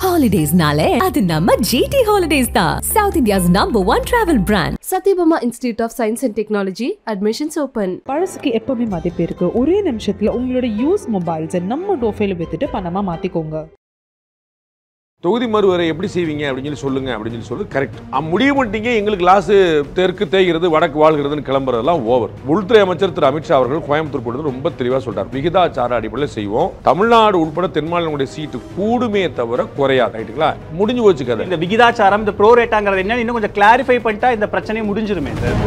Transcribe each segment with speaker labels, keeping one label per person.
Speaker 1: Holidays nale adu namma GT Holidays da, South India's #1 travel brand.
Speaker 2: Satyabama Institute of Science and Technology, admissions open.
Speaker 3: பழசுக்கு எப்பவுமே மதிப்பு இருக்கு. ஒரே நிமிஷத்துல உங்களோட use மொபைல்ஸை நம்ம டோஃபைல வித்துட்டு பணமா மாத்திக்கோங்க.
Speaker 4: தொகுதி மறுவரை எப்படி செய்வீங்க அப்படின்னு சொல்லுங்க அப்படின்னு சொல்லி கரெக்ட். முடிய மாட்டீங்க எங்களுக்கு லாஸ் தெற்கு தேய்கிறது வடக்கு வாழ்கிறதுன்னு கிளம்புறதெல்லாம் ஓவர். உள்துறை அமைச்சர் திரு அமித்ஷா அவர்கள் கோயம்புத்தூர் போட்டு ரொம்ப தெளிவாக சொல்றார். விகிதாச்சார அடிப்படையில் செய்வோம். தமிழ்நாடு உட்பட தென் மாநிலங்களுடைய சீட்டு கூடுமே தவிர குறையாது. ரைட்டுங்களா? முடிஞ்சு போச்சு கதை.
Speaker 5: இந்த விகிதாச்சாரம் இந்த ப்ரோ ரேட்டாங்கிறது என்ன இன்னும் கொஞ்சம் கிளாரிஃபை பண்ணிட்டா இந்த பிரச்சனை முடிஞ்சிருமே சார்.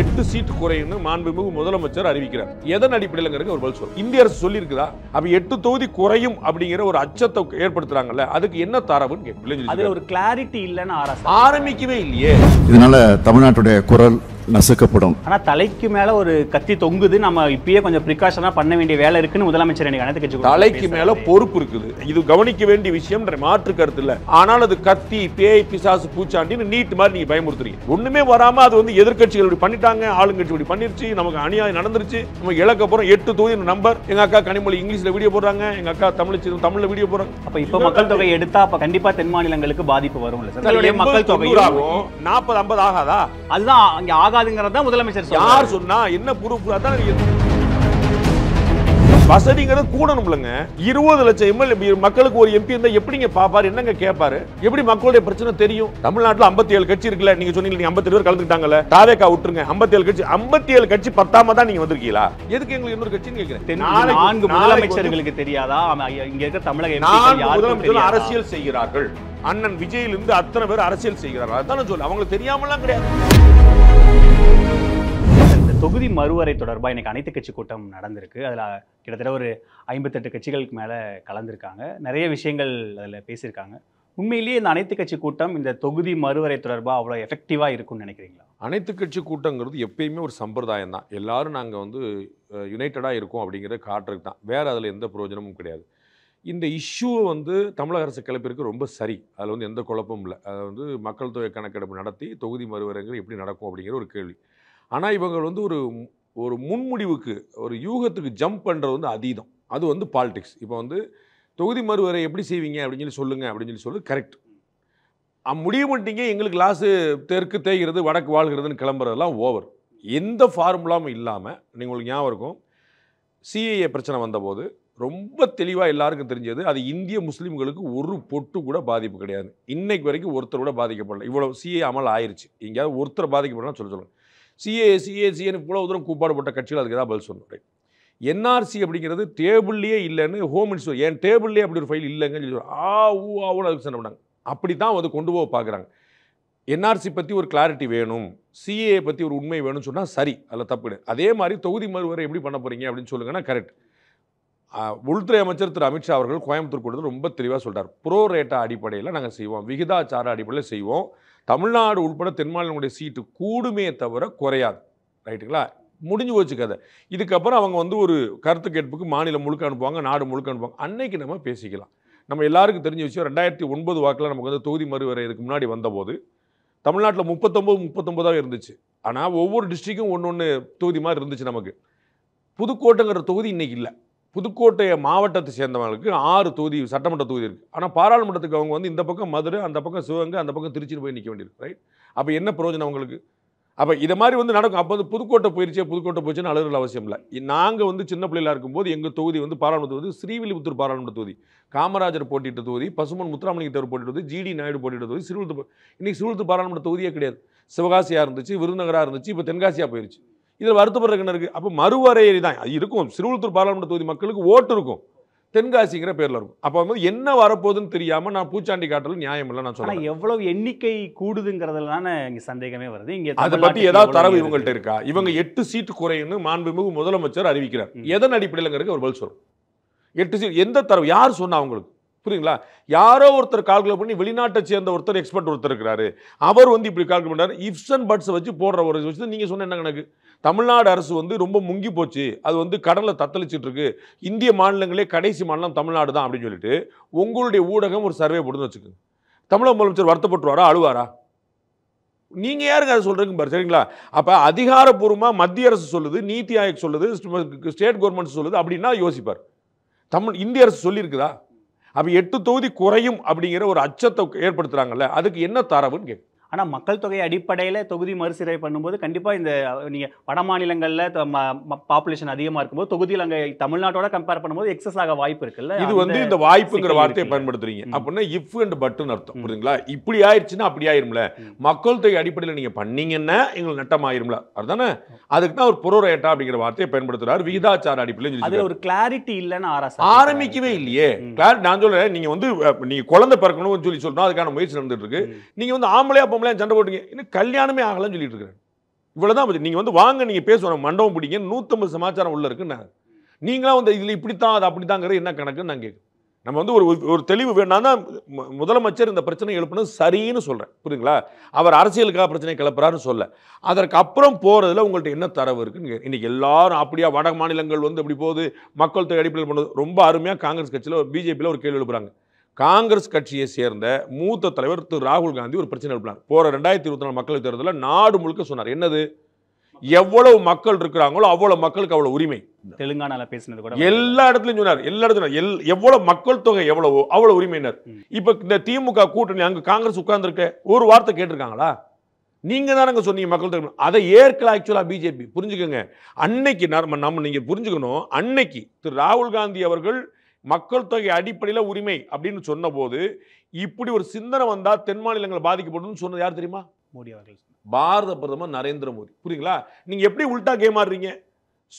Speaker 4: 8 சீட்டு குறையும்னு மாண்புமிகு முதலமைச்சர் அறிவிக்கிறார். எதன் அடிப்படையில் ஒரு பதில் சொல்லும். இந்திய அரசு சொல்லி இருக்குதா? அப்ப 8 தொகுதி குறையும் அப்படிங்கிற ஒரு அச்சத்தை ஏற்படுத்துறாங்கல்ல, அதுக்கு என்ன தரவுன்னு
Speaker 5: அதுல ஒரு கிளாரிட்டி இல்லைன்னு
Speaker 4: ஆரம்பிக்கவே இல்லையே.
Speaker 6: இதனால தமிழ்நாட்டுடைய குரல் நசுக்கப்படும்.
Speaker 5: ஆனா தலைக்கு மேல ஒரு கத்தி தொங்குது. நம்ம இப்பயே கொஞ்சம் பிரிகாஷனா பண்ண வேண்டிய வேலை இருக்குன்னு முதலமைச்சர் எனக்கு அனைத்து கட்சி
Speaker 4: தலைக்கு மேல பொறுப்பு இருக்குது. இது கவனிக்க வேண்டிய விஷயம், மாற்று கருத்து இல்ல. ஆனால் அது கத்தி பேய் பிசாசு பூச்சாண்டின்னு நீட் மாதிரி நீங்க பயமுறுத்துறீங்க. ஒண்ணுமே வராம அது வந்து எதிர்கட்சிகள் இப்படி பண்ணிட்டாங்க, ஆளுங்கட்சி இப்படி பண்ணிருச்சு, நமக்கு அநியாயம் நடந்துருச்சு, நம்ம இழக்க போறோம் 8 தொகுதி நம்பர். எங்க அக்கா கனிமொழி இங்கிலீஷ்ல வீடியோ போடுறாங்க, எங்க அக்கா தமிழ்ல வீடியோ போடுறாங்க.
Speaker 5: அப்ப இப்ப மக்கள் தொகை எடுத்தா அப்ப கண்டிப்பா தென் மாநிலங்களுக்கு பாதிப்பு வரும்.
Speaker 4: மக்கள் தொகை 40-50 ஆகாதா?
Speaker 5: அதுதான் அங்க ஆகாதுங்கிறத முதலமைச்சர்
Speaker 4: யார் சொன்னா? என்ன ப்ரூஃப்? அதான் வசதிங்கிறது கூடணும்லங்க. 20 லட்சம் எம்எல்ஏ மக்களுக்கு ஒரு எம்பி இருந்தா எப்படிங்க பாப்பாரு, என்னங்க கேட்பாரு? எப்படி மக்களுடைய பிரச்சனை தெரியும்? தமிழ்நாட்டுல 57 கட்சி இருக்குல்ல, நீங்க சொன்னீங்க 52 பேர் கலந்துட்டாங்கல்ல, தாவேக்கா விட்டுருங்க. 57 கட்சி 10ஆம தான் நீங்க வந்திருக்கீங்களா? எதுக்கு எங்களுக்கு இன்னொரு கட்சின்னு கேக்குறேன்.
Speaker 5: 4 முதலமைச்சர்களுக்கு தெரியாதா இங்க இருக்க தமிழக
Speaker 4: முதலமைச்சர்கள் அரசியல் செய்கிறார்கள். அண்ணன் விஜயிலிருந்து அத்தனை பேர் அரசியல் செய்கிறார்கள். அதான் சொல்ல அவங்களுக்கு தெரியாமலாம் கிடையாது.
Speaker 5: தொகுதி மறுவரை தொடர்பாக இன்னைக்கு அனைத்து கட்சி கூட்டம் நடந்திருக்கு. அதில் கிட்டத்தட்ட ஒரு 58 கட்சிகளுக்கு மேலே கலந்துருக்காங்க. நிறைய விஷயங்கள் அதில் பேசியிருக்காங்க. உண்மையிலேயே இந்த அனைத்து கட்சி கூட்டம் இந்த தொகுதி மறுவரை தொடர்பாக அவ்வளோ எஃபெக்டிவாக இருக்கும்னு நினைக்கிறீங்களா?
Speaker 4: அனைத்து கட்சி கூட்டங்கிறது எப்பயுமே ஒரு சம்பிரதாயம் தான். எல்லாரும் நாங்கள் வந்து யுனைட்டடாக இருக்கோம் அப்படிங்கிறத காட்டுறதுக்கு தான். வேறு அதில் எந்த பிரயோஜனமும் கிடையாது. இந்த இஷ்யூவை வந்து தமிழக அரசு கிளப்பிற்கு ரொம்ப சரி. அதில் வந்து எந்த குழப்பமும் இல்லை. அதை வந்து மக்கள் தொகை கணக்கெடுப்பு நடத்தி தொகுதி மறுவரைங்கிறது எப்படி நடக்கும் அப்படிங்கிற ஒரு கேள்வி. ஆனால் இவங்க வந்து ஒரு முன்முடிவுக்கு ஒரு யூகத்துக்கு ஜம்ப் பண்ணுறது வந்து அதீதம். அது வந்து பாலிடிக்ஸ். இப்போ வந்து தொகுதி மறுவரை எப்படி செய்வீங்க அப்படின்னு சொல்லுங்க அப்படின்னு சொல்லி கரெக்ட். முடிய மாட்டீங்க எங்களுக்கு லாஸு தெற்கு தேய்கிறது வடக்கு வாழ்கிறதுன்னு கிளம்புறதெல்லாம் ஓவர். எந்த ஃபார்முலாவும் இல்லாமல் உங்களுக்கு ஞாபகம் இருக்கும், சிஏஏ பிரச்சனை வந்தபோது ரொம்ப தெளிவாக எல்லாருக்கும் தெரிஞ்சது, அது இந்திய முஸ்லீம்களுக்கு ஒரு பொட்டு கூட பாதிப்பு கிடையாது. இன்னைக்கு வரைக்கும் ஒருத்தர் கூட பாதிக்கப்படல. இவ்வளோ சிஏ அமல் ஆயிடுச்சு. எங்கேயாவது ஒருத்தர் பாதிக்கப்படலாம் சொல்லுங்கள். சிஏன்னு இவ்வளோ தூரம் கூப்பாடுபட்ட கட்சிகள் அதுக்கு தான் பதில் சொன்னோம். என்ஆர்சி அப்படிங்கிறது டேபிள்லேயே இல்லைன்னு ஹோம் மினிஸ்டர், ஏன் டேபிள்லேயே அப்படி ஒரு ஃபைல் இல்லைங்கன்னு சொல்லி ஆவுன்னு அதுக்கு சண்டை பண்ணாங்க. அப்படி தான் அது கொண்டு போக பார்க்குறாங்க. என்ஆர்சி பற்றி ஒரு கிளாரிட்டி வேணும், சிஏ பற்றி ஒரு உண்மை வேணும்னு சொன்னால் சரி, அதில் தப்பு கிடையாது. அதே மாதிரி தொகுதி மறுவரை எப்படி பண்ண போகிறீங்க அப்படின்னு சொல்லுங்கன்னா கரெக்ட். உள்துறை அமைச்சர் திரு அமித்ஷா அவர்கள் கோயம்புத்தூர் கொடுத்து ரொம்ப தெளிவாக சொல்கிறார். ப்ரோ ரேட்டா அடிப்படையில் நாங்கள் செய்வோம், விகிதாச்சார அடிப்படையில் செய்வோம். தமிழ்நாடு உட்பட தென் மாநிலங்களுடைய சீட்டு கூடுமே தவிர குறையாது. ரைட்டுங்களா? முடிஞ்சு போச்சு கதை. இதுக்கப்புறம் அவங்க வந்து ஒரு கருத்து கேட்புக்கு மாநிலம் முழுக்க அனுப்புவாங்க, நாடு முழுக்க அனுப்புவாங்க. அன்னைக்கு நம்ம பேசிக்கலாம். நம்ம எல்லாருக்கும் தெரிஞ்ச விஷயம், 2009 வாக்கில் நமக்கு வந்து தொகுதி மறுவரை இதுக்கு முன்னாடி வந்தபோது தமிழ்நாட்டில் 39 இருந்துச்சு. ஆனால் ஒவ்வொரு டிஸ்ட்ரிக்டும் ஒன்று தொகுதி மாதிரி இருந்துச்சு. நமக்கு புதுக்கோட்டைங்கிற தொகுதி இன்னைக்கு இல்லை. புதுக்கோட்டை மாவட்டத்தை சேர்ந்தவங்களுக்கு 6 தொகுதி சட்டமன்ற தொகுதி இருக்குது. ஆனால் பாராளுமன்றத்துக்கு அவங்க வந்து இந்த பக்கம் மதுரை, அந்த பக்கம் சிவகங்கை, அந்த பக்கம் திருச்சியில் போய் நிற்க வேண்டியிருக்கு. ரைட்? அப்போ என்ன பிரயோஜனம் அவங்களுக்கு? அப்போ இதை மாதிரி வந்து நடக்கும். அப்போ வந்து புதுக்கோட்டை போயிடுச்சுன்னு அழுகிற அவசியம் இல்லை. நாங்கள் வந்து சின்ன பிள்ளைகளாக இருக்கும்போது எங்கள் தொகுதி வந்து பாராளுமன்ற தொகுதி ஸ்ரீவில்லிபுத்தூர் பாராளுமன்ற தொகுதி, காமராஜர் போட்டியிட்ட தொகுதி, பசுமன் முத்துராமலிங்க தேவர் போட்டியிட்ட தொகுதி, ஜிடி நாயுடு போட்டியிட்ட தொகுதி, இன்னைக்கு சிறுவில்லிபுத்தூர் பாராளுமன்ற தொகுதியே கிடையாது. சிவகாசியாக இருந்துச்சு, விருதுநகராக இருந்துச்சு, இப்போ தென்காசியாக போயிடுச்சு. இதில் வருத்தப்படுற என்ன இருக்குது? அப்போ மறுவரையறை தான் இருக்கும். சிறுவில்லிபுத்தூர் பாராளுமன்ற தொகுதி மக்களுக்கு ஓட்டு இருக்கும், தென்காசிங்கிற பேரில் இருக்கும். அப்போ வந்து என்ன வரப்போகுதுன்னு தெரியாமல் நான் பூச்சாண்டி காட்டல நியாயம் இல்லை. நான் சொல்றேன்
Speaker 5: எவ்வளவு எண்ணிக்கை கூடுதுங்கிறதுல தானே இங்கே சந்தேகமே வருது. இங்கே
Speaker 4: அதை பற்றி ஏதாவது தரவு இவங்கள்ட்ட இருக்கா? இவங்க 8 சீட்டு குறையும்னு மாண்புமிகு முதலமைச்சர் அறிவிக்கிறார். எதன் அடிப்படையில் ஒரு பதில் சொல்லும். 8 சீட் எந்த தரவு? யார் சொன்னா அவங்களுக்கு? புரியுங்களா? யாரோ ஒருத்தர் கால்குலேட் பண்ணி வெளிநாட்டை சேர்ந்த ஒருத்தர் எக்ஸ்பர்ட் ஒருத்தர் இருக்கிறாரு, அவர் வந்து இப்படி கால்குலேட் பண்ணாரு. இஃப்ஸ் அண்ட் பட்ஸ் வச்சு போடுற ஒரு விஷயத்தை நீங்கள் சொன்ன என்ன கணக்கு? தமிழ்நாடு அரசு வந்து ரொம்ப முங்கி போச்சு, அது வந்து கடலில் தத்தளிச்சிட்டு இருக்கு, இந்திய மாநிலங்களே கடைசி மாநிலம் தமிழ்நாடு தான் அப்படின்னு சொல்லிட்டு உங்களுடைய ஊடகம் ஒரு சர்வே போடுன்னு வச்சுக்கோங்க. தமிழக முதலமைச்சர் வருத்தப்பட்டுருவாரா, அழுவாரா? நீங்கள் யாருங்க அதை சொல்கிறீங்க பாரு, சரிங்களா? அப்போ அதிகாரப்பூர்வமாக மத்திய அரசு சொல்லுது, நீத்தி ஆயோக் சொல்லுது, ஸ்டேட் கவர்மெண்ட் சொல்லுது அப்படின்னா யோசிப்பார். இந்திய அரசு சொல்லியிருக்குதா? அப்போ 8 தொகுதி குறையும் அப்படிங்கிற ஒரு அச்சத்தை ஏற்படுத்துறாங்கல்ல, அதுக்கு என்ன தரவுன்னு கேட்கு.
Speaker 5: ஆனால் மக்கள் தொகை அடிப்படையில் தொகுதி மறுசீரை பண்ணும்போது கண்டிப்பாக இந்த நீங்கள் வட மாநிலங்களில் பாப்புலேஷன் அதிகமாக இருக்கும்போது தொகுதியில் அங்கே தமிழ்நாட்டோட கம்பேர் பண்ணும்போது எக்ஸஸ் ஆக வாய்ப்பு இருக்குல்ல.
Speaker 4: இது வந்து இந்த வாய்ப்புங்கிற வார்த்தையை பயன்படுத்துறீங்க அப்படின்னா இஃப் அண்ட் பட்டுன்னு அர்த்தம், புரியுதுங்களா? இப்படி ஆயிடுச்சுன்னா அப்படி ஆயிரும்ல, மக்கள் தொகை அடிப்படையில் நீங்கள் பண்ணீங்கன்னா எங்களுக்கு நட்டம் ஆயிரும்ல, அதுதானே. அதுக்கு தான் ஒரு புரோரேட்டா அப்படிங்கிற வார்த்தையை பயன்படுத்துறாரு, விகிதாச்சார அடிப்படையில்.
Speaker 5: அது ஒரு கிளாரிட்டி இல்லைன்னு
Speaker 4: ஆரம்பிக்கவே இல்லையே. நான் சொல்றேன், நீங்க வந்து நீங்க குழந்தை பிறக்கணும்னு சொல்லி சொல்றோம், அதுக்கான முயற்சி நடந்துட்டு இருக்கு. நீங்க வந்து ஆம்பளையா சண்டை போட்டுங்க, இன்னும் கல்யாணமே ஆகலன்னு சொல்லிட்டு இருக்கிறேன். இவ்வளவுதான். நீங்க வந்து வாங்க, நீங்க பேசுவோம், மண்டபம் பிடிங்க, 150 சமாச்சாரம் உள்ள இருக்குன்னு. நீங்களா வந்து இதுல இப்படித்தான் அது அப்படித்தாங்கிறது என்ன கணக்குன்னு நான் கேட்குறேன். நம்ம வந்து ஒரு தெளிவு வேணும். தான் முதலமைச்சர் இந்த பிரச்சனை எழுப்பினது சரின்னு சொல்றேன், புரியுங்களா? அவர் அரசியலுக்காக பிரச்சனை கிளப்புறாருன்னு சொல்ல, அதற்கு அப்புறம் போறதுல உங்கள்ட்ட என்ன தரவு இருக்குன்னு. இன்னைக்கு எல்லாரும் அப்படியா வட மாநிலங்கள் வந்து அப்படி போகுது, மக்கள் தொகை அடிப்படையில் பண்ணது ரொம்ப அருமையா காங்கிரஸ் கட்சியில் பிஜேபியில் ஒரு கேள்வி எழுப்புறாங்க. காங்கிரஸ் கட்சியை சேர்ந்த மூத்த தலைவர் திரு ராகுல் காந்தி ஒரு பிரச்சனை எழுப்பினார். போற 2024 மக்களவைத் தேர்தலில் நாடு முழுக்க சொன்னார், என்னது, எவ்வளவு மக்கள் இருக்கிறாங்களோ அவ்வளவு மக்களுக்கு அவ்வளவு உரிமை.
Speaker 5: தெலுங்கானால பேசினது கூட
Speaker 4: எல்லா இடத்துலயும் சொன்னார், எல்லா இடத்துலயும் எவ்வளவு மக்கள் தொகை எவ்வளவோ அவ்வளவு உரிமையினர். இப்ப இந்த திமுக கூட்டணி அங்க காங்கிரஸ் உட்கார்ந்து இருக்க ஒரு வார்த்தை கேட்டிருக்காங்களா? நீங்க தானங்க சொன்னீங்க மக்கள் தொகை, அதை ஏற்கல ஆக்சுவலா பிஜேபி. புரிஞ்சுக்கோங்க, அன்னைக்கு நம்ம நீங்க புரிஞ்சுக்கணும், அன்னைக்கு திரு ராகுல் காந்தி அவர்கள் மக்கள் தொகை அடிப்படையில் உரிமை அப்படின்னு சொன்ன போது இப்படி ஒரு சிந்தனை வந்தா தென் மாநிலங்கள் பாதிக்கப்படும் சொன்னது யார் தெரியுமா?
Speaker 5: மோடி அவர்கள்,
Speaker 4: பாரத பிரதமர் நரேந்திர மோடி. புரியுங்களா? நீங்க எப்படி உல்டா கேம் ஆடுறீங்க?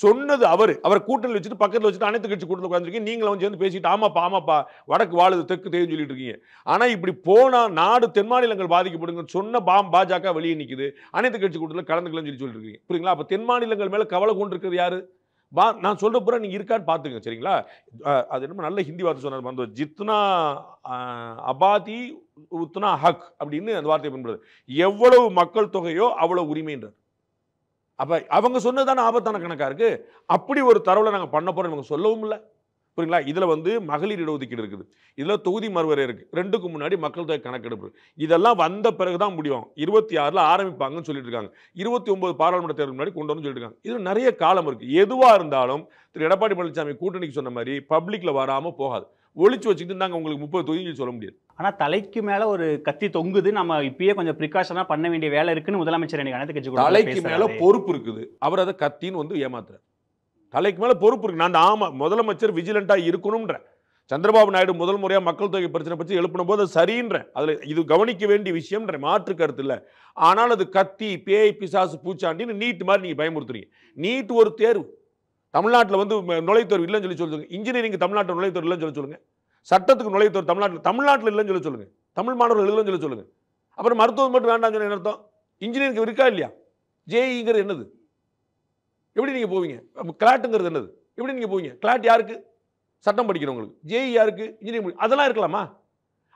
Speaker 4: சொன்னது அவர் கூட்டணி வச்சுட்டு பக்கத்தில் வச்சுட்டு அனைத்து கட்சி கூட்டத்தில் உட்காந்துருக்கீங்க. நீங்களும் வந்து பேசிட்டு ஆமாப்பா வடக்கு வாழுது தெற்கு தெரியும் சொல்லிட்டு இருக்கீங்க. ஆனா இப்படி போனா நாடு தென் மாநிலங்கள் பாதிக்கப்படுங்க சொன்ன பாஜக வெளியே நிற்குது, அனைத்து கட்சி கூட்டத்தில் கலந்துக்கலன்னு சொல்லிட்டு இருக்கீங்க. புரியுங்களா? அப்ப தென் மாநிலங்கள் மேல கவலை கொண்டு இருக்கிறது யாரு? நான் சொல்ற பூரா நீங்க இருக்கான்னு பாத்துங்க, சரிங்களா? அது என்ன நல்ல ஹிந்தி வார்த்தை சொன்னார், ஜித்னா அபாதி உத்னா ஹக் அப்படின்னு அந்த வார்த்தையை பயன்படுது. எவ்வளவு மக்கள் தொகையோ அவ்வளவு உரிமைன்றார். அப்ப அவங்க சொன்னதான ஆபத்தான கணக்கா இருக்கு. அப்படி ஒரு தரவுல நாங்க பண்ண போறோம் இவங்க சொல்லவும் இல்லை, புரியுங்களா? இதுல வந்து மகளிர் இடஒதுக்கீடு இருக்குது, இதுல தொகுதி மறுவரை இருக்கு, ரெண்டுக்கு முன்னாடி மக்கள் தொகை கணக்கெடுப்பு. இதெல்லாம் வந்த பிறகுதான் முடியும். 26ல் ஆரம்பிப்பாங்கன்னு சொல்லிட்டு இருக்காங்க. 29 பாராளுமன்ற தேர்தல் முன்னாடி கொண்டு வந்து சொல்லிட்டு இருக்காங்க. இது நிறைய காலம் இருக்கு. எதுவா இருந்தாலும் திரு எடப்பாடி பழனிசாமி கூட்டணிக்கு சொன்ன மாதிரி பப்ளிக்ல வராம போகாது. ஒளிச்சு வச்சுக்கிட்டு நாங்க உங்களுக்கு 30 தொகுதிகள் சொல்ல முடியாது.
Speaker 5: ஆனா தலைக்கு மேல ஒரு கத்தி தொங்குது, நம்ம இப்பயே கொஞ்சம் பிரிகாஷனா பண்ண வேண்டிய வேலை இருக்குன்னு முதலமைச்சர் இன்னைக்கு அனைத்து கட்சி
Speaker 4: தலைக்கு மேல பொறுப்பு இருக்குது, அவர் அதை கத்தின்னு வந்து ஏமாத்துறாரு. தலைக்கு மேல பொறுப்பு இருக்கு. நான் ஆமா முதலமைச்சர் விஜிலண்டா இருக்கணும்ன்ற. சந்திரபாபு நாயுடு முதல் முறையா மக்கள் தொகை பிரச்சனை பற்றி எழுப்பின போது சரின்ற, அதுல இது கவனிக்க வேண்டிய விஷயம் மாற்று கருத்து இல்லை. ஆனால் அது கத்தி பேய் பிசாசு பூச்சாண்டின்னு நீட் மாதிரி நீங்க பயமுறுத்துறீங்க. நீட் ஒரு தேர்வு, தமிழ்நாட்டில் வந்து நுழைத்தேர்வு இல்லைன்னு சொல்லி சொல்லுங்க. இன்ஜினியரிங் தமிழ்நாட்டில் நுழைத்தேர்வு இல்லைன்னு சொல்லி சொல்லுங்க. சட்டத்துக்கு நுழைத்தேர்வு தமிழ்நாட்டில் இல்லைன்னு சொல்லி சொல்லுங்க. தமிழ் மாணவர்கள் இல்லைன்னு சொல்லி சொல்லுங்க. அப்புறம் மருத்துவம் மட்டும் வேண்டாம் சொன்ன அர்த்தம். இன்ஜினியரிங் இருக்கா இல்லையா? ஜேஇங்கிறது என்னது? எப்படி நீங்க போவீங்க? கிளாட்டுங்கிறது என்னது? எப்படி நீங்க போவீங்க? கிளாட் யாருக்கு? சட்டம் படிக்கிறவங்களுக்கு. ஜேஇ யாருக்கு? இன்ஜினியரிங். அதெல்லாம் இருக்கலாமா?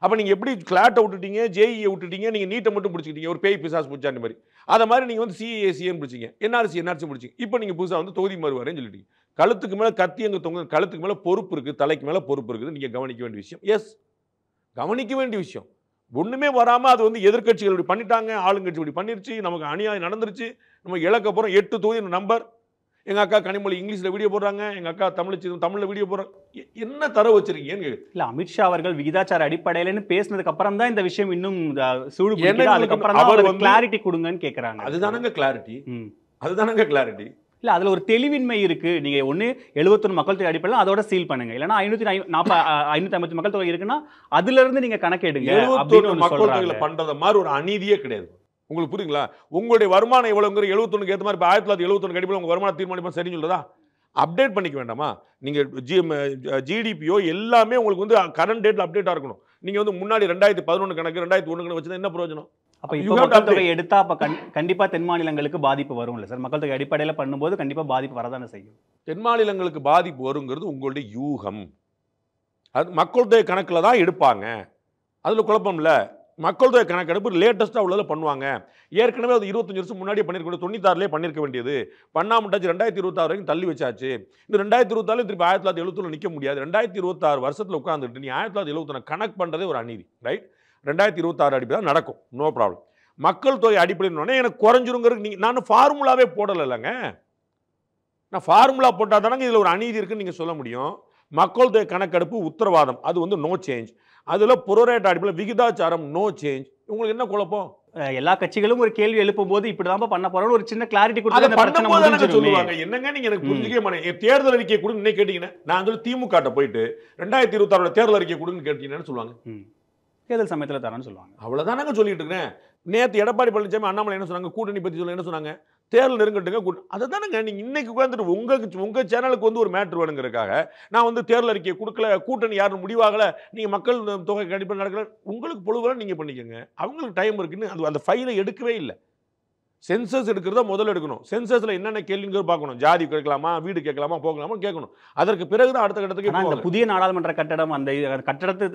Speaker 4: அப்ப நீங்க எப்படி கிளாட்டை விட்டுட்டீங்க, ஜேஇயை விட்டுட்டீங்க, நீங்க நீட்டை மட்டும் பிடிச்சிக்கிட்டீங்க, ஒரு பேய் பிசாஸ் பிடிச்சாண்டி மாதிரி. அதை மாதிரி நீங்க வந்து சிஏசின்னு பிடிச்சிங்க, என்ஆர்சி பிடிச்சிங்க. இப்போ நீங்க புதுசாக வந்து தொகுதி மறுவாரேன்னு சொல்லிட்டீங்க. கழுத்துக்கு மேல கத்தி எங்க தொங்க, கழுத்துக்கு மேல பொறுப்பு இருக்கு, தலைக்கு மேல பொறுப்பு இருக்குது. நீங்க கவனிக்க வேண்டிய விஷயம். எஸ், கவனிக்க வேண்டிய விஷயம். ஒண்ணுமே வராம அது வந்து எதிர்கட்சிகள் இப்படி பண்ணிட்டாங்க, ஆளுங்கட்சி இப்படி பண்ணிருச்சு, நமக்கு அநியாயம் நடந்துருச்சு, நம்ம இழக்க போறோம். 8 தொகுதி நம்பர். எங்க அக்கா கனிமொழி இங்கிலீஷ்ல வீடியோ போடுறாங்க, எங்க அக்கா தமிழ்ல வீடியோ போடுறாங்க. என்ன தர வச்சிருக்கீங்க? இல்ல,
Speaker 5: அமித்ஷா அவர்கள் விகிதாச்சார அடிப்படையிலன்னு பேசினதுக்கு அப்புறம் தான் இந்த விஷயம் இன்னும் சூடு பிடிக்குது. அதுக்கப்புறம் அவர் கிளாரிட்டி கொடுங்கன்னு கேக்குறாங்க.
Speaker 4: அதுதானங்க கிளாரிட்டி. அதுதானங்க கிளாரிட்டி.
Speaker 5: இல்ல, அதுல ஒரு தெளிவின்மை இருக்கு. நீங்க ஒண்ணு 71 மக்கள் தொகை அடிப்படையில் அதோட சீல் பண்ணுங்க, இல்லைன்னா 550 மக்கள் தொகை இருக்குன்னா அதுல இருந்து நீங்க கணக்கெடுங்க.
Speaker 4: 71 மக்கள் தொகையில பண்றத மாதிரி ஒரு அநீதியே கிடையாது. உங்களுக்கு புரியுங்களா? உங்களுடைய வருமானம் எவ்வளவுங்கிற 71க்கு ஏற்ற மாதிரி 1971 அடிப்படையில் உங்க வருமானம் தீர்மானிப்பா சரின்னு சொல்றதா? அப்டேட் பண்ணிக்க வேண்டாமா? நீங்க ஜிடிபியோ எல்லாமே உங்களுக்கு வந்து கரண்ட் டேட்ல அப்டேட்டா இருக்கணும். நீங்க வந்து முன்னாடி 2011 கணக்கு 2001 கணக்கு வச்சா என்ன பிரயோஜனம்?
Speaker 5: அப்ப இப்போ மக்கள் தொகை எடுத்தா அப்ப கண்டிப்பா தென் மாநிலங்களுக்கு பாதிப்பு வரும் இல்ல சார்? மக்கள் தொகை அடிப்படையில பண்ணும்போது கண்டிப்பா பாதிப்பு வரதானே செய்யும்.
Speaker 4: தென் மாநிலங்களுக்கு பாதிப்பு வருங்கிறது உங்களுடைய யூகம். அது மக்கள் தொகை கணக்குல தான் எடுப்பாங்க, அதுல குழப்பம் இல்ல. மக்கள் தொகை கணக்கெடுப்பு லேட்டஸ்டா உள்ளதுல பண்ணுவாங்க. ஏற்கனவே அது 25 வருஷம் முன்னாடியே பண்ணிருக்க, 96லேயே பண்ணிருக்க வேண்டியது. பண்ணாமட்டாச்சு, 2026 வரைக்கும் தள்ளி வச்சாச்சு. இந்த 2024 திருப்பி 1971 நிக்க முடியாது. 2026 வருஷத்துல உட்கார்ந்துட்டு நீ 1971 கணக்கு பண்றதே ஒரு அநீதி. ரைட்? 2026 அடிப்படையில் நடக்கும், நோ ப்ராப்ளம். மக்கள் தொகை அடிப்படையில் எனக்கு குறைஞ்சிருங்கிறது நீங்க, நான் ஃபார்முலாவே போடல இல்லைங்க. நான் ஃபார்முலா போட்டா தானங்க இதுல ஒரு அநீதி இருக்குன்னு நீங்க சொல்ல முடியும். மக்கள் தொகை கணக்கெடுப்பு உத்தரவாதம் அது வந்து நோ சேஞ்ச். அதில் புரோரேட் அடிப்படையில் விகிதாச்சாரம் நோ சேஞ்ச். உங்களுக்கு என்ன குழப்பம்?
Speaker 5: எல்லா கட்சிகளும் ஒரு கேள்வி எழுப்பும் போது இப்படிதான் பண்ண போறோம் ஒரு சின்ன கிளாரிட்டி
Speaker 4: அதை பண்ணும்போது சொல்லுவாங்க. என்னங்க நீங்க எனக்கு புரிஞ்சுக்கவே மாட்டேங்க. தேர்தல் அறிக்கை கொடுங்க இன்னைக்கு கேட்டீங்கன்னா நான் சொல்லி திமுக போயிட்டு 2026 தேர்தல் அறிக்கை கொடுங்கன்னு கேட்டீங்கன்னு சொல்லுவாங்க.
Speaker 5: தேர்தல் சமயத்தில் தரேன்னு சொல்லுவாங்க.
Speaker 4: அவ்வளவுதானங்க சொல்லிட்டு இருக்கேன். நேற்று எடப்பாடி பழனிசாமி அண்ணாமலை என்ன சொன்னாங்க? கூட்டணி பத்தி சொல்ல என்ன சொன்னாங்க? தேர்தல் நெருங்கட்டுங்க. அதை தானங்க நீங்க இன்னைக்கு உட்காந்துட்டு உங்க சேனலுக்கு வந்து ஒரு மேட்ரு வேணுங்கிறதுக்காக நான் வந்து தேர்தல் அறிக்கையை கொடுக்கல, கூட்டணி யாரும் முடிவாகல, நீங்க மக்கள் தொகை கண்டிப்பாக நடக்கல, உங்களுக்கு பொழுதுவரை நீங்க பண்ணிக்கோங்க. அவங்களுக்கு டைம் இருக்குன்னு அந்த ஃபைலை எடுக்கவே இல்லை. சென்சஸ் எடுக்கிறதா முதல்ல எடுக்கணும். சென்சஸ்ல என்னென்ன கேள்விங்க பார்க்கணும். ஜாதி கேட்கலாமா, வீடு கேட்கலாமா, போகலாமா கேட்கணும். அதற்கு பிறகுதான் அடுத்த கட்டத்துக்கு.
Speaker 5: அந்த புதிய நாடாளுமன்ற கட்டடம் அந்த கட்டடத்து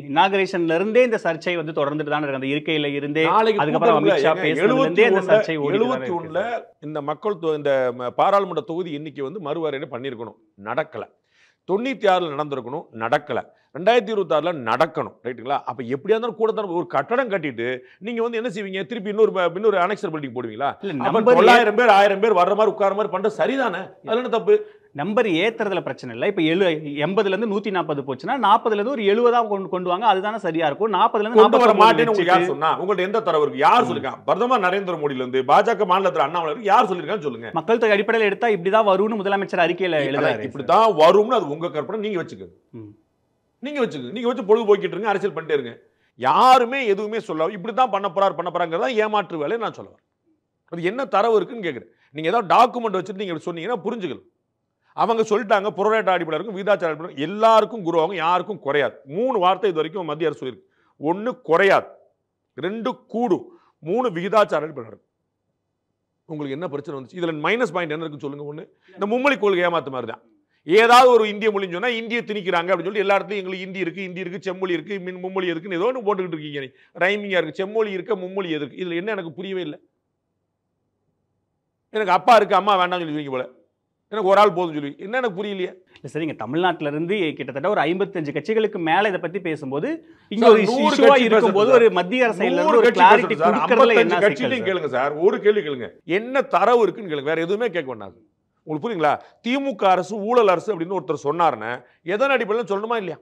Speaker 5: இனாகரேஷன்ல இருந்தே இந்த சர்ச்சை வந்து தொடர்ந்துட்டு தான் இருக்கு. அந்த இருக்கையில இருந்தே அதுக்கப்புறம் அமித்ஷா பேசுனதுல இந்த சர்ச்சை
Speaker 4: 71 இந்த மக்கள் இந்த பாராளுமன்ற தொகுதி எண்ணிக்கை வந்து மறுவரையில பண்ணியிருக்கணும், நடக்கல. 96 நடந்திருக்கணும், நடக்கல. 2026 நடக்கணும். ரைட்டுங்களா? அப்ப எப்படியா இருந்தாலும் கூட தான் ஒரு கட்டடம் கட்டிட்டு நீங்க வந்து என்ன செய்வீங்க? திருப்பி இன்னொரு அனெக்சர் பில்டிங் போடுவீங்களா? 900 பேர் 1000 பேர் வர்ற மாதிரி உட்கார மாதிரி பண்றது சரிதானே? அதுல என்ன தப்பு?
Speaker 5: நம்பர் ஏத்துறதுல பிரச்சனை இல்லை. இப்ப 80ல இருந்து 140 போச்சுன்னா 40ல இருந்து ஒரு 70 கொண்டு வாங்க. அதுதானே சரியா இருக்கும். 40ல இருந்து 40
Speaker 4: மாட்டேன்னு உங்களுக்கு யார் சொன்னா? உங்கள்ட்ட எந்த தரவு இருக்கு? யார் சொல்லிருக்காங்க? பிரதமர் நரேந்திர மோடியில இருந்து பாஜக மாநிலத்தில் அண்ணாமலை யார் சொல்லிருக்கான்னு சொல்லுங்க.
Speaker 5: மக்கள் தொகை அடிப்படையில் எடுத்தா இப்படிதான் வரும்னு முதலமைச்சர் அறிக்கையில எழுதுறாரு.
Speaker 4: இப்படிதான் வரும்னு அது உங்க கற்பனை. நீங்க வச்சுக்கோங்க. நீங்க வச்சு பொழுது போய்கிட்டு இருங்க, அரசியல் பண்ணிட்டே இருங்க. யாருமே எதுவுமே சொல்ல இப்படிதான் பண்ண போறாங்கிறதா ஏமாற்று வேலை. நான் சொல்ல வரேன். அது என்ன தரவு இருக்குன்னு கேட்குறேன். நீங்க ஏதாவது டாக்குமெண்ட் வச்சுட்டு நீங்க சொன்னீங்கன்னா புரிஞ்சுக்கலாம். அவங்க சொல்லிட்டாங்க புரோரேட் அடிப்படையில் இருக்கும், விகிதாச்சார அடிப்படையில் எல்லாருக்கும் குருவாகும், யாருக்கும் குறையாது. 3 வார்த்தை இது வரைக்கும் மத்திய அரசு சொல்லியிருக்கு. 1 குறையாது, 2 கூடும், 3 விகிதாச்சார அடிப்படையில். உங்களுக்கு என்ன பிரச்சனை வந்துச்சு? இதுல மைனஸ் பாயிண்ட் என்ன இருக்குன்னு சொல்லுங்க. 1 இந்த மும்மொழி கொள்கை ஏமாத்த மாதிரி தான். ஏதாவது ஒரு இந்திய மொழின்னு சொன்னா இந்திய திணிக்கிறாங்க அப்படின்னு சொல்லி எல்லா இடத்துலையும் எங்களுக்கு ஹிந்தி இருக்கு, செம்மொழி இருக்கு, மும்மொழி இருக்குன்னு ஏதோ ஒன்று போட்டுக்கிட்டு இருக்கீங்க. ரைமிங்கா இருக்கு. செம்மொழி இருக்க, மும்மொழி எதுக்கு? இதுல என்ன எனக்கு புரியவே இல்லை. எனக்கு அப்பா இருக்கு, அம்மா வேண்டாம்னு சொல்லுவீங்க போல. எனக்கு ஒரு ஆள் போதும் சொல்லி என்ன எனக்கு புரியலையே.
Speaker 5: சரிங்க, தமிழ்நாட்டில இருந்து கிட்டத்தட்ட ஒரு 55 கட்சிகளுக்கு மேல இதை பத்தி பேசும்போது இங்க ஒரு இஷ்யூவா இருக்கும்போது ஒரு மத்திய அரசுல இருந்து ஒரு கிளாரிட்டி கொடுக்கறதுல என்ன
Speaker 4: கட்சியிலையும் கேளுங்க சார். ஒரு கேள்வி கேளுங்க, என்ன தரவு இருக்குன்னு கேளுங்க. வேற எதுவுமே கேட்க வேண்டாம். உங்களுக்கு புரியுங்களா? திமுக அரசு ஊழல் அரசு அப்படின்னு ஒருத்தர் சொன்னாருன்னு எதன் அடிப்படையில் சொல்லணுமா இல்லையா?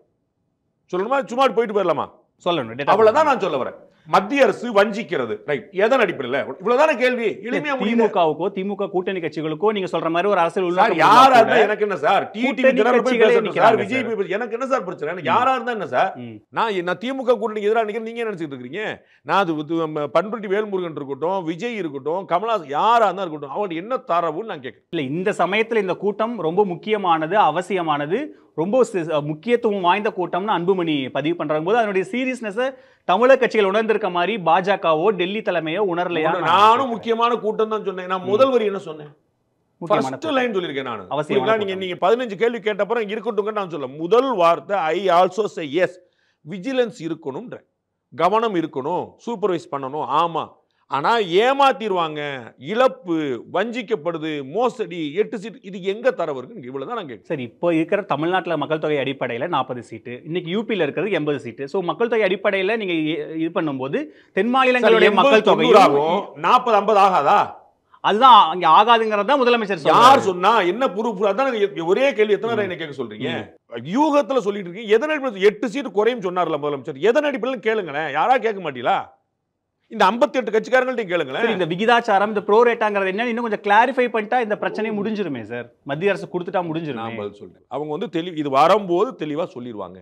Speaker 4: சொல்லணுமா? சும்மா போயிட்டு போயிடலாமா?
Speaker 5: சொல்லணும்.
Speaker 4: அவ்வளவுதான் நான் சொல்ல வரேன். மத்திய அரசு வஞ்சிக்கிறது. ரைட். எதன் அடிப்படையில்? இவ்வளவுதான கேள்வி. எளிமையா
Speaker 5: திமுகவுக்கோ திமுக கூட்டணி கட்சிகளுக்கோ நீங்க சொல்ற மாதிரி ஒரு அரசியல் உள்நோக்கம்
Speaker 4: யாரா இருந்தா எனக்கு என்ன சார்? விஜய் எனக்கு என்ன சார் பிரச்சனை? எனக்கு யாரா இருந்தா என்ன சார்? நான் திமுக கூட்டணிக்கு எதிராக நினைக்கிறேன். நீங்க நினைச்சிட்டு இருக்கீங்க நான் அது பண்ருட்டி வேல்முருகன் இருக்கட்டும், விஜய் இருக்கட்டும், கமலஹாசன் யாரா இருந்தா இருக்கட்டும், அவங்களுக்கு என்ன தரவுன்னு நான் கேட்கிறேன்.
Speaker 5: இல்ல, இந்த சமயத்துல இந்த கூட்டம் ரொம்ப முக்கியமானது, அவசியமானது, ரொம்ப முக்கியத்துவம் வாய்ந்த கூட்டம்னு அன்புமணி பதிவு பண்றாங்க போது அதனுடைய சீரியஸ்னஸ் தமிழக கட்சிகள் உணர்ந்திருக்க மாதிரி பாஜகவோ டெல்லி தலைமையோ உணரலையா?
Speaker 4: நானும் முக்கியமான கூட்டம் தான் சொன்னேன். நான் முதல் வரி என்ன சொன்னேன்? ஃபர்ஸ்ட் லைன் சொல்லிருக்கேன். நான் அவசியம் நீங்க 15 கேள்வி கேட்ட அப்புறம் இருக்கட்டும் நான் சொல்ல முதல் வார்த்தை I also say yes. Vigilance இருக்கணும்ன்ற, கவனம் இருக்கணும், சூப்பர்வைஸ் பண்ணணும். ஆமா, ஆனா ஏமாத்திடுவாங்க, இழப்பு, வஞ்சிக்கப்படுது, மோசடி, 8 சீட், இது எங்க தரவு இருக்கு? இவ்வளவுதான் நான் கேட்கிறேன்.
Speaker 5: சரி, இப்போ இருக்கிற தமிழ்நாட்டில் மக்கள் தொகை அடிப்படையில் 40 சீட்டு, இன்னைக்கு யூபியில் இருக்கிறது 80 சீட்டு. ஸோ மக்கள் தொகை அடிப்படையில் நீங்க இது பண்ணும்போது தென் மாநிலங்களுடைய மக்கள் தொகை
Speaker 4: 40-50 ஆகாதா?
Speaker 5: அதுதான் அங்க ஆகாதுங்கிறதா முதலமைச்சர்
Speaker 4: யார் சொன்னா? என்ன ப்ரூஃப்? அதான் ஒரே கேள்வி. எத்தனை என்ன கேட்க சொல்றீங்க? யூகத்துல சொல்லிட்டு இருக்கீங்க. எதன் அடிப்படையில் 8 சீட்டு குறையும் சொன்னார்ல முதலமைச்சர்? எதன் அடிப்படையில் கேளுங்களேன். யாரா கேட்க மாட்டீங்களா? இந்த 58 கட்சிக்காரங்கள்ட்ட கேளுங்களேன்.
Speaker 5: இந்த விகிதாச்சாரம், இந்த ப்ரோரேட்டாங்கிறது என்ன இன்னும் கொஞ்சம் கிளாரிஃபை பண்ணிட்டா இந்த பிரச்சனை முடிஞ்சிருமே சார். மத்திய அரசு கொடுத்துட்டா முடிஞ்சிரும்.
Speaker 4: நான் பதில் சொல்றேன். அவங்க வந்து இது வரும்போது தெளிவா சொல்லிடுவாங்க.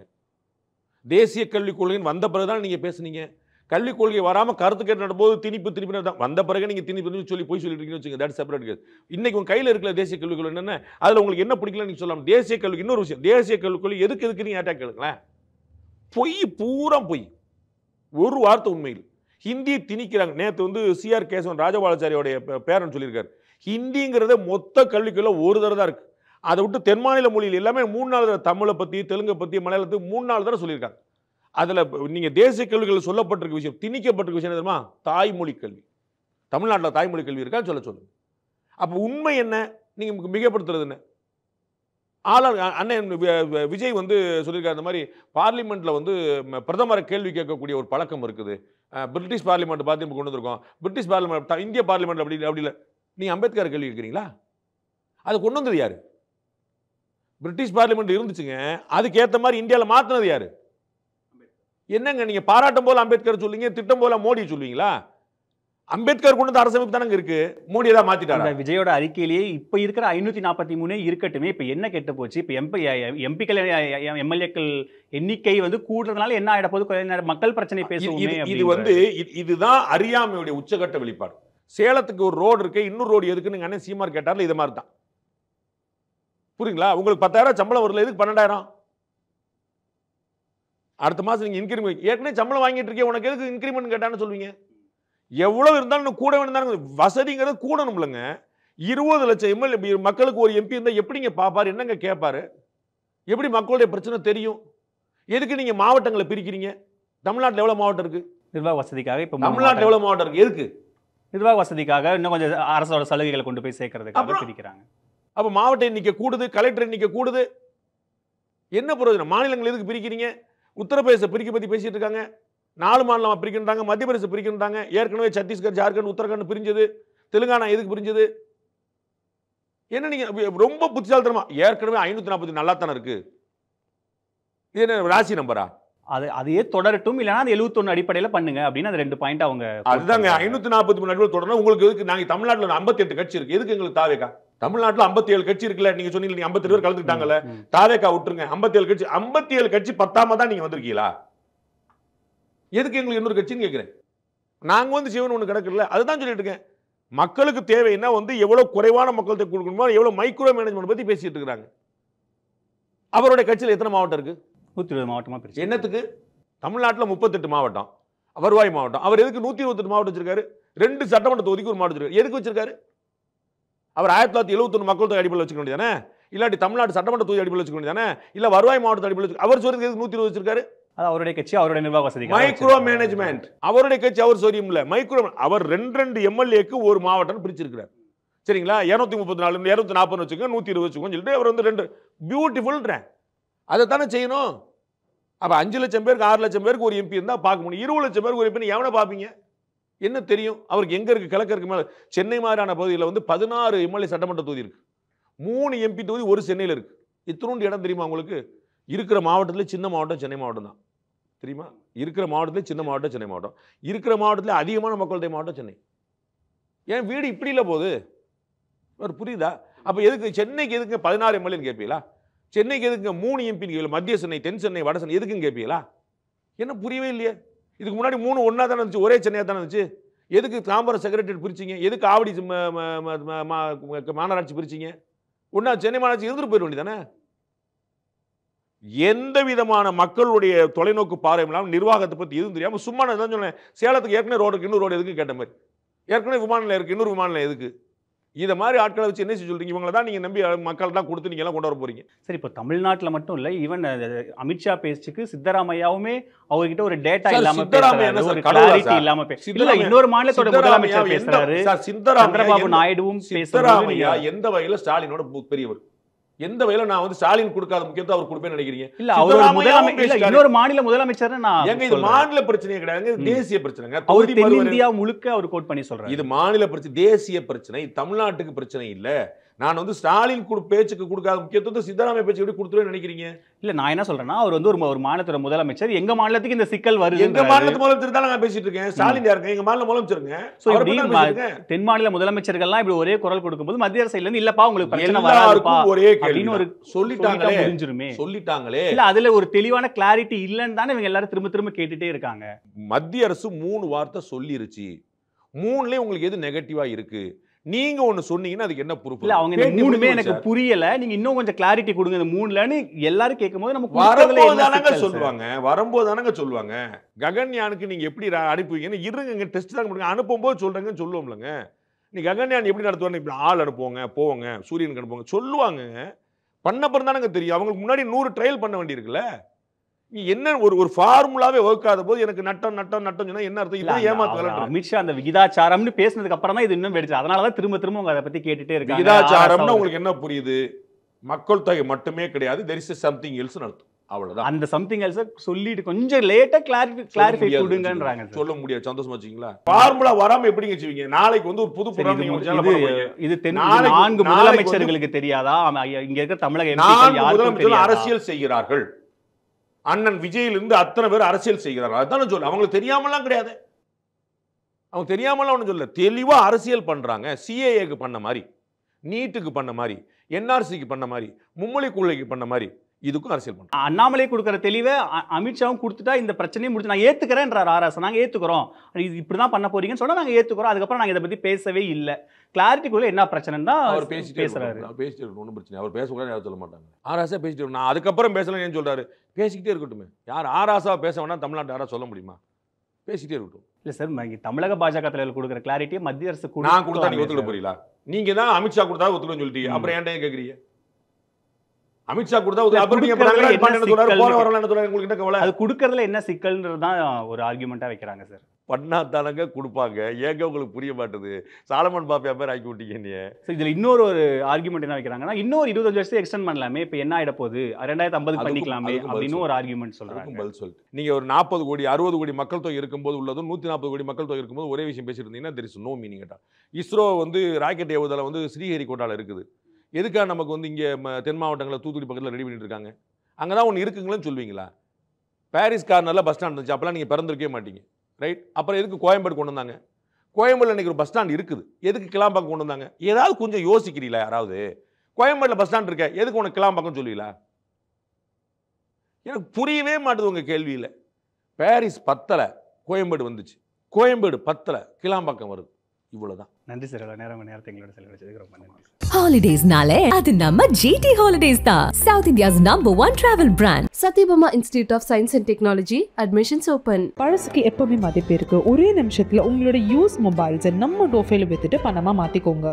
Speaker 4: தேசிய கல்விக் கொள்கைன்னு வந்த பிறகுதான் நீங்க பேசுனீங்க. கல்விக் கொள்கை வராம கருத்து கேட்டு நடக்கும்போது திணிப்பு தான் வந்த பிறகு நீங்க திணிப்பு சொல்லி போய் சொல்லிட்டு இருக்கீங்கன்னு வச்சுங்க. That separate case. இன்னைக்கு உங்க கையில இருக்கிற தேசிய கல்விக் கொள்கை என்னென்ன, அதுல உங்களுக்கு என்ன பிடிக்கல நீங்க சொல்லலாம். தேசிய கல்வி இன்னொரு விஷயம், தேசிய கல்விக் கொள்கை எதுக்கு நீங்க அட்டாக் கேளுங்களேன். பொய், பூரா பொய், ஒரு வார்த்தை உண்மையில். ஹிந்தி திணிக்கிறாங்க. நேற்று வந்து சிஆர் கேசவன் ராஜபாலாச்சாரியோடைய பேரன் சொல்லியிருக்காரு, ஹிந்திங்கிறத மொத்த கல்விக்குள்ள ஒரு தடவை தான் இருக்கு. அதை விட்டு தென் மாநில மொழியில் எல்லாமே 3 நாள் தடவை, தமிழை பத்தி, தெலுங்கை பத்தி, மலையாளத்துக்கு 3 நாள் தடவை சொல்லியிருக்காங்க. அதுல நீங்க தேசிய கல்விகள் சொல்லப்பட்டிருக்க விஷயம், திணிக்கப்பட்டிருக்க விஷயம் தெரியுமா? தாய்மொழி கல்வி. தமிழ்நாட்டில் தாய்மொழி கல்வி இருக்கான்னு சொல்லுங்க. அப்ப உண்மை என்ன? நீங்க மிகப்படுத்துறது என்ன? அண்ணன் விஜய் வந்து சொல்லியிருக்காரு, இந்த மாதிரி பார்லிமெண்ட்ல வந்து பிரதமரை கேள்வி கேட்கக்கூடிய ஒரு பழக்கம் இருக்குது. பிரிட்டிஷ் பார்லிமெண்ட் பார்த்து கொண்டு வந்திருக்கோம். பிரிட்டிஷ் பார்லிமெண்ட், இந்திய பார்லிமெண்ட் அப்படி இல்லை. நீங்க அம்பேத்கர் கேள்வி கேட்கிறீங்களா? அதை கொண்டு வந்தது யாரு? பிரிட்டிஷ் பார்லிமெண்ட் இருந்துச்சுங்க. அதுக்கு ஏத்த மாதிரி இந்தியாவில் மாத்தினது யாரு? என்னங்க நீங்க பாராட்டும் போல அம்பேத்கர் சொல்லுவீங்க, திட்டம் போல மோடி சொல்லுவீங்களா? அம்பேத்கர் கொண்டு வந்த அரசமைப்பு தானங்க இருக்கு. மோடி ஏதாவது மாத்திட்டாரா?
Speaker 5: விஜயோட அறிக்கையிலேயே இப்ப இருக்கிற 543 இருக்கட்டுமே, இப்ப என்ன கெட்டு போச்சு? இப்ப எம்பிக்கள் எம்எல்ஏக்கள் எண்ணிக்கை வந்து கூடுறதுனால என்ன ஆயிட போது? மக்கள் பிரச்சனை பேசுவோமே.
Speaker 4: இது வந்து இதுதான் அறியாமையுடைய உச்சகட்ட வெளிப்பாடு. சேலத்துக்கு ஒரு ரோடு இருக்கு, இன்னொரு ரோடு எதுக்குன்னு அண்ணன் சீமார் கேட்டார்ல, இது மாதிரி தான். புரியுங்களா? உங்களுக்கு 10,000 சம்பளம் வரல, எதுக்கு 12,000? அடுத்த மாசம் நீங்க இன்கிரிமெண்ட் ஏற்கனவே சம்பளம் வாங்கிட்டு இருக்கீங்க, உனக்கு எதுக்கு இன்கிரிமெண்ட் கேட்டான்னு சொல்லுவீங்க? எவ்வளவு இருந்தாலும் கூட வேணும். வசதிங்கிறது கூடணும் இல்லைங்க. 20 லட்சம் எம்எல்ஏ மக்களுக்கு ஒரு எம்பி இருந்தா எப்படிங்க பாப்பாரு, என்னங்க கேட்பாரு? எப்படி மக்களுடைய பிரச்சனை தெரியும்? எதுக்கு நீங்க மாவட்டங்களை பிரிக்கிறீங்க? தமிழ்நாட்டில் எவ்வளவு மாவட்டம் இருக்கு?
Speaker 5: நிர்வாக வசதிக்காக. இப்ப
Speaker 4: தமிழ்நாட்டில் எவ்வளவு மாவட்டம் இருக்கு? எதுக்கு?
Speaker 5: நிர்வாக வசதிக்காக இன்னும் கொஞ்சம் அரசோட சலுகைகளை கொண்டு போய் சேர்க்கறதுக்காக பிரிக்கிறாங்க.
Speaker 4: அப்ப மாவட்ட எண்ணிக்கை கூடுது, கலெக்டர் எண்ணிக்கை கூடுது, என்ன பிரயோஜனம்? மாநிலங்கள் எதுக்கு பிரிக்கிறீங்க? உத்தரப்பிரதேச பிரிக்க பத்தி பேசிட்டு இருக்காங்க. 4 மாநிலம் பிரிக்கின்றாங்க, மத்திய பிரதேச பிரிக்கின்றாங்க. ஏற்கனவே சத்தீஸ்கர், ஜார்க்கண்ட், உத்தரகாண்ட் பிரிஞ்சது. தெலுங்கானா எதுக்கு பிரிஞ்சது? என்ன நீங்க ரொம்ப புத்திசாலித்தனமா ஏற்கனவே 540 நல்லா தானே இருக்கு. இது என்ன ராசி நம்பரா?
Speaker 5: அதையே தொடரட்டும், இல்லைன்னா அது 71 அடிப்படையில் பண்ணுங்க அப்படின்னு அந்த 2 பாயிண்ட் அவங்க.
Speaker 4: அதுதாங்க 543 அடிப்படையில் தொடரணும். உங்களுக்கு எதுக்கு? நாங்க தமிழ்நாட்டில் 58 கட்சி இருக்கு, எதுக்கு எங்களுக்கு தாவேக்கா? தமிழ்நாட்டில் 57 கட்சி இருக்குல்ல, நீங்க சொன்னீங்க 52 பேர் கலந்துக்கிட்டாங்கல்ல, தாவேக்கா விட்டுருங்க. 57 கட்சி 10ஆம தான் நீங்க வந்திருக்கீங்களா? எதுக்கு எங்களுக்கு இன்னொரு கட்சின்னு கேட்கிறேன். நாங்க வந்து சிவன் ஒண்ணு கிடக்குல்ல, அதுதான் சொல்லிட்டு இருக்கேன். மக்களுக்கு தேவைன்னா வந்து எவ்வளவு குறைவான மக்கள்கிட்ட கொடுக்கணுமோ எவ்வளவு மைக்ரோ மேனேஜ்மெண்ட் பத்தி பேசிட்டு இருக்காங்க. அவருடைய கட்சியில் எத்தனை மாவட்டம் இருக்கு?
Speaker 5: 120 மாவட்டமா பிரிச்சு.
Speaker 4: என்னத்துக்கு? தமிழ்நாட்டில் 38 மாவட்டம் வருவாய் மாவட்டம். அவர் எதுக்கு 128 மாவட்டம் வச்சிருக்காரு? 2 சட்டமன்ற தொகுதிக்கு ஒரு மாவட்டம் வச்சிருக்காரு. எதுக்கு வச்சிருக்காரு? அவர் 1971 மக்கள் தொகை அடிப்படையில் வச்சுக்க வேண்டியதானே? இல்லாட்டி தமிழ்நாடு சட்டமன்ற தொகுதி அடிப்படையில் வச்சுக்க வேண்டியதானே? இல்ல வருவாய் மாவட்ட அடிப்படையில் அவர் சொல்றது எதுக்கு 120 வச்சிருக்காரு?
Speaker 5: அது அவருடைய கட்சி, அவருடைய நிர்வாக வசதி.
Speaker 4: Micro management. அவருடைய கட்சி அவர் சொல்லியும் இல்ல, மைக்ரோ. அவர் 2 எம்எல்ஏக்கு ஒரு மாவட்டம் பிரிச்சிருக்கிறார். சரிங்களா? 234 240 வச்சுக்கோங்க, 120 வச்சுக்கோன்னு சொல்லிட்டு அவர் வந்து 2 பியூட்டிஃபுல்ன்றேன். அதை தானே செய்யணும். அப்ப 5 லட்சம் பேருக்கு 6 லட்சம் பேருக்கு ஒரு எம்பி இருந்தா பார்க்க முடியும். 20 லட்சம் பேருக்கு ஒரு எம்பி எவனை பார்ப்பீங்க? என்ன தெரியும் அவருக்கு? எங்க இருக்கு? கிழக்கு இருக்கு மேல. சென்னை மாதிரியான பகுதியில் வந்து 16 எம்எல்ஏ சட்டமன்ற தொகுதி இருக்கு, 3 எம்பி தொகுதி ஒரு சென்னையில் இருக்கு. இத்தனோண்டு இடம் தெரியுமா உங்களுக்கு? இருக்கிற மாவட்டத்தில் சின்ன மாவட்டம் சென்னை மாவட்டம் தான் தெரியுமா? இருக்கிற மாவட்டத்தில் சின்ன மாவட்டம் சென்னை மாவட்டம், இருக்கிற மாவட்டத்தில் அதிகமான மக்கள் தொகை மாவட்டம் சென்னை. ஏன் வீடு இப்படி இல்லை போகுது? புரியுதா? அப்ப எதுக்கு சென்னைக்கு எதுக்கு 16 எம்எல்ஏன்னு கேட்பீங்களா? சென்னைக்கு எதுக்கு 3 எம்பி? மத்திய சென்னை, தென் சென்னை, வட சென்னை எதுக்குன்னு கேட்பீங்களா? என்ன புரியவே இல்லையே. இதுக்கு முன்னாடி 3 ஒன்னா தானே இருந்துச்சு, ஒரே சென்னையா தானே இருந்துச்சு. எதுக்கு தாம்பரம் செக்ரட்டரியேட் பிரிச்சிங்க? எதுக்கு ஆவடி மாநகராட்சி பிரிச்சிங்க? ஒன்னா சென்னை மாநகராட்சி இருந்துட்டு போயிட வேண்டியதானே? எந்த விதமான மக்களுடைய தொலைநோக்கு பார்வை இல்லாமல் நிர்வாகத்தை பத்தி எதுவும் தெரியாம சும்மா நான் தான் சொன்னேன். சேலத்துக்கு ஏற்கனவே ரோடு இருக்கு, இன்னொரு ரோடு எதுக்கு கேட்ட மாதிரி. ஏற்கனவே விமான நிலையம் இருக்கு, இன்னொரு விமான நிலையம் எதுக்கு? இதை மாதிரி ஆட்களை வச்சு என்ன சொல்றீங்க? இவங்களை தான் நீங்க நம்பி மக்கள் தான் கொடுத்து நீங்க எல்லாம் கொண்டு வர போறீங்க.
Speaker 5: சரி, இப்போ தமிழ்நாட்டில் மட்டும் இல்லை, ஈவன் அமித்ஷா பேச்சுக்கு சித்தராமையாவுமே அவர்கிட்ட ஒரு டேட்டா இல்லாம பேசுறாரு. இன்னொரு மாநிலத்தோட முதலமைச்சர் பேசுறாரு. சந்திரபாபு நாயுடுவும்
Speaker 4: சித்தராமையா எந்த வகையில ஸ்டாலினோட பெரியவர்? எந்த வகையில நான் வந்து ஸ்டாலின் கொடுக்காத முக்கியத்துவம் அவர் கொடுப்பேன்னு நினைக்கிறீங்க?
Speaker 5: இல்ல, அவர் இன்னொரு மாநில முதலமைச்சர். நான்
Speaker 4: இது மாநில பிரச்சனையே கிடையாது, தேசிய பிரச்சனைங்க.
Speaker 5: அவர் தென்னிந்தியா முழுக்க அவர் கோட் பண்ணி சொல்றாரு.
Speaker 4: இது மாநில பிரச்சனை, தேசிய பிரச்சனை, தமிழ்நாட்டுக்கு பிரச்சனை இல்ல. நான் வந்து ஸ்டாலின் பேச்சுக்கு கொடுக்காத முக்கியத்துவம் சித்தராமையா பேச்சு எப்படி கொடுத்துருவேன்னு நினைக்கிறீங்க? இல்ல,
Speaker 5: நான் என்ன சொல்றேன்னா, அவர் வந்து ஒரு மாநிலத்தோட முதலமைச்சர். எங்க மாநிலத்துக்கு இந்த சிக்கல் வருது.
Speaker 4: எங்க மாநிலத்து முதலமைச்சர் தான் நான் பேசிட்டு இருக்கேன். ஸ்டாலின் யாருங்க? எங்க மாநில முதலமைச்சருங்க.
Speaker 5: தென் மாநில முதலமைச்சர்கள்லாம் இப்படி ஒரே குரல் கொடுக்கும்போது மத்திய அரசு இல்ல இல்லப்பா உங்களுக்கு பிரச்சனை வராதுப்பா
Speaker 4: ஒரே
Speaker 5: அப்படின்னு ஒரு
Speaker 4: சொல்லிட்டாங்களே,
Speaker 5: புரிஞ்சிருமே.
Speaker 4: சொல்லிட்டாங்களே.
Speaker 5: இல்ல, அதுல ஒரு தெளிவான கிளாரிட்டி இல்லன்னு தானே இவங்க எல்லாரும் திரும்ப திரும்ப கேட்டுட்டே இருக்காங்க.
Speaker 4: மத்திய அரசு 3 வார்த்தை சொல்லிருச்சு. 3லயே உங்களுக்கு எது நெகட்டிவா இருக்கு? நீங்க ஒன்னு சொன்னீங்கன்னா அதுக்கு என்ன ப்ரூஃப்?
Speaker 5: இல்ல, அவங்க இந்த 3மே எனக்கு புரியல, நீங்க இன்னும் கொஞ்சம் கிளாரிட்டி கொடுங்க இந்த 3லன்னு எல்லாரும் கேட்கும்போது நமக்கு
Speaker 4: வரும்போதானங்க சொல்லுவாங்க. வரும்போதானங்க சொல்லுவாங்க. ககன்யானுக்கு நீங்க எப்படி அனுப்புவீங்கன்னு இருங்க, டெஸ்ட் தான் பண்ணுங்க. அனுப்பும்போது சொல்றேங்கன்னு சொல்லுவோம்லங்க. நீ ககன்யான் எப்படி நடத்துவாங்க? இப்படி ஆள் அனுப்புவாங்க, போவாங்க, சூரியனுக்கு அனுப்புவாங்க சொல்லுவாங்க. பண்ணப்பறம் தானங்க தெரியும். அவங்களுக்கு முன்னாடி 100 ட்ரையல் பண்ண வேண்டியிருக்குல்ல. என்ன ஒரு ஃபார்முலாவே வகுக்காத போது எனக்கு நட்டம் சொன்னா என்ன அர்த்தம்? இல்ல, ஏமாத்துறாங்க.
Speaker 5: அமித்ஷா அந்த விகிதாச்சாரம்னு பேசினதுக்கு அப்புறம் தான் இது இன்னும் வெடிச்சு. அதனாலதான் திரும்ப திரும்ப அவங்க அதை பத்தி கேட்டுட்டே இருக்காங்க.
Speaker 4: விகிதாச்சாரம்னா உங்களுக்கு என்ன புரியுது? மக்கள் தொகை மட்டுமே கிடையாது, there is something else அர்த்தம். அவ்வளவுதான்.
Speaker 5: அந்த சம்திங் எல்ஸ் சொல்லிட்டு கொஞ்சம் லேட்டா கிளாரிஃபை கொடுங்கன்றாங்க.
Speaker 4: சொல்ல முடியாது. சந்தோஷமா வச்சுக்கீங்களா? ஃபார்முலா வராம எப்படிங்க வச்சுவீங்க? நாளைக்கு வந்து ஒரு புது
Speaker 5: இது 4 முதலமைச்சர்களுக்கு தெரியாதா? இங்க இருக்க தமிழக எம்பிக்கள்
Speaker 4: அரசியல் செய்கிறார்கள். அண்ணன் விஜயிலிருந்து அத்தனை பேர் அரசியல் செய்கிறார்கள். அதுதான் சொல்ல. அவங்களுக்கு தெரியாமலாம் கிடையாது. அவங்க தெரியாமலாம் ஒன்றும் சொல்ல. தெளிவா அரசியல் பண்றாங்க. சிஏஏக்கு பண்ண மாதிரி, நீட்டுக்கு பண்ண மாதிரி, என்ஆர்சிக்கு பண்ண மாதிரி, மும்மொழி கொள்கைக்கு பண்ண மாதிரி இதுக்கும் அரசியல் பண்றாங்க.
Speaker 5: அண்ணாமலை கொடுக்குற தெளிவை அமித்ஷாவும் கொடுத்துட்டா இந்த பிரச்சனையும் முடிச்சு நான் ஏத்துக்கிறேன்றார் ஆர்எஸ். நாங்க ஏத்துக்கிறோம், இது இப்படிதான் பண்ண போறீங்கன்னு சொன்னா நாங்க ஏத்துக்கிறோம். அதுக்கப்புறம் நாங்க இதை பத்தி பேசவே இல்லை. கிளாரிட்டிக்குள்ள என்ன பிரச்சனைன்னா
Speaker 4: அவர் பேசுறாரு. பேசிட்டு இருக்கணும், ஒன்றும் பிரச்சனை. அவர் பேசக்கூடாது யாரும் சொல்ல மாட்டாங்க. ஆராசா பேசிட்டு இருக்கணும். நான் அதுக்கப்புறம் பேசலாம் ஏன்னு சொல்றாரு? பேசிக்கிட்டே இருக்கட்டுமே. யார் ஆராசா பேச வேணா தமிழ்நாட்டு யாரா சொல்ல முடியுமா? பேசிட்டே இருக்கட்டும்.
Speaker 5: இல்ல சார், தமிழக பாஜக தலைவர் கொடுக்குற கிளாரிட்டியை மத்திய அரசு
Speaker 4: நான் கொடுத்தா நீங்க ஒத்துக்க போறீங்களா? நீங்க தான் அமித்ஷா கொடுத்தா ஒத்துக்கணும்னு சொல்லிட்டீங்க. அப்புறம் ஏன்டா கேக்குறீங்க? அமித்ஷா கொடுத்தா அப்புறம் நீங்க உங்களுக்கு என்ன கவலை? அது
Speaker 5: கொடுக்கறதுல என்ன சிக்கல்ன்றது தான் ஒரு ஆர்குமெண்டா வைக்கிறாங்க சார்.
Speaker 4: பண்ணாதானங்க கொடுப்பாங்க. ஏங்க உங்களுக்கு புரிய மாட்டுது? சாலமன் பாப்பா பேர் ஆக்கி விட்டீங்க நீ.
Speaker 5: இதுல இன்னொரு ஆர்குமெண்ட் என்ன வைக்கிறாங்கன்னா, இன்னொரு 20 வருஷம் எக்ஸ்டெண்ட் பண்ணலாமே, இப்ப என்ன ஆயிட போகுது, 2050 பண்ணிக்கலாமே அப்படின்னு ஒரு ஆர்குமெண்ட் சொல்றாங்க.
Speaker 4: பதில் சொல்லிட்டு நீங்க ஒரு 40 கோடி 60 கோடி மக்கள் தொகை இருக்கும்போது உள்ளதும் 140 கோடி மக்கள் தொகை இருக்கும்போது ஒரே விஷயம் பேசிட்டு இருந்தீங்கன்னா there is no meaning. ISRO வந்து ராக்கெட் ஏவுதலை வந்து ஸ்ரீஹரிகோட்டால இருக்குது. எதுக்காக நமக்கு வந்து இங்கே தென் மாவட்டங்களில் தூத்துக்குடி பக்கத்தில் ரெடி பண்ணிட்டு இருக்காங்க? அங்கே தான் ஒன்று இருக்குங்களேன்னு சொல்லுவீங்களா? பாரிஸ் கார்னரில் பஸ் ஸ்டாண்ட் இருந்துச்சு, அப்போலாம் நீங்கள் பிறந்திருக்கவே மாட்டீங்க, ரைட்? அப்புறம் எதுக்கு கோயம்பேடு கொண்டு வந்தாங்க? கோயம்பேடில் இன்றைக்கி ஒரு பஸ் ஸ்டாண்ட் இருக்குது, எதுக்கு கிளாம்பாக்கம் கொண்டு வந்தாங்க? ஏதாவது கொஞ்சம் யோசிக்கிறீங்களா யாராவது? கோயம்பேடில் பஸ் ஸ்டாண்ட் இருக்க, எதுக்கு உனக்கு கிளாம்பாக்கம் சொல்லுவீங்களா? எனக்கு புரியவே மாட்டுது உங்கள் கேள்வியில். பாரிஸ் பத்தலை, கோயம்பேடு வந்துச்சு. கோயம்பேடு பத்தலை, கிளாம்பாக்கம் வருது. இவ்வளவுதான்.
Speaker 5: நன்றி சார். நேரத்தை எங்களோட செலவழிச்சதுக்கு ரொம்ப நன்றி.
Speaker 1: ஹாலிடேஸ்னாலே அது நம்ம ஜிடி ஹாலிடேஸ் தான். South India's number 1 travel brand.
Speaker 2: Satyabama Institute of Science and Technology. Admissions open.
Speaker 3: பழசுக்கு எப்பவுமே மதிப்பு இருக்கு. ஒரே நிமிஷத்துல உங்களோட யூஸ் மொபைல்ஸை நம்ம டோஃபைல வித்துட்டு பணமா மாத்திக்கோங்க.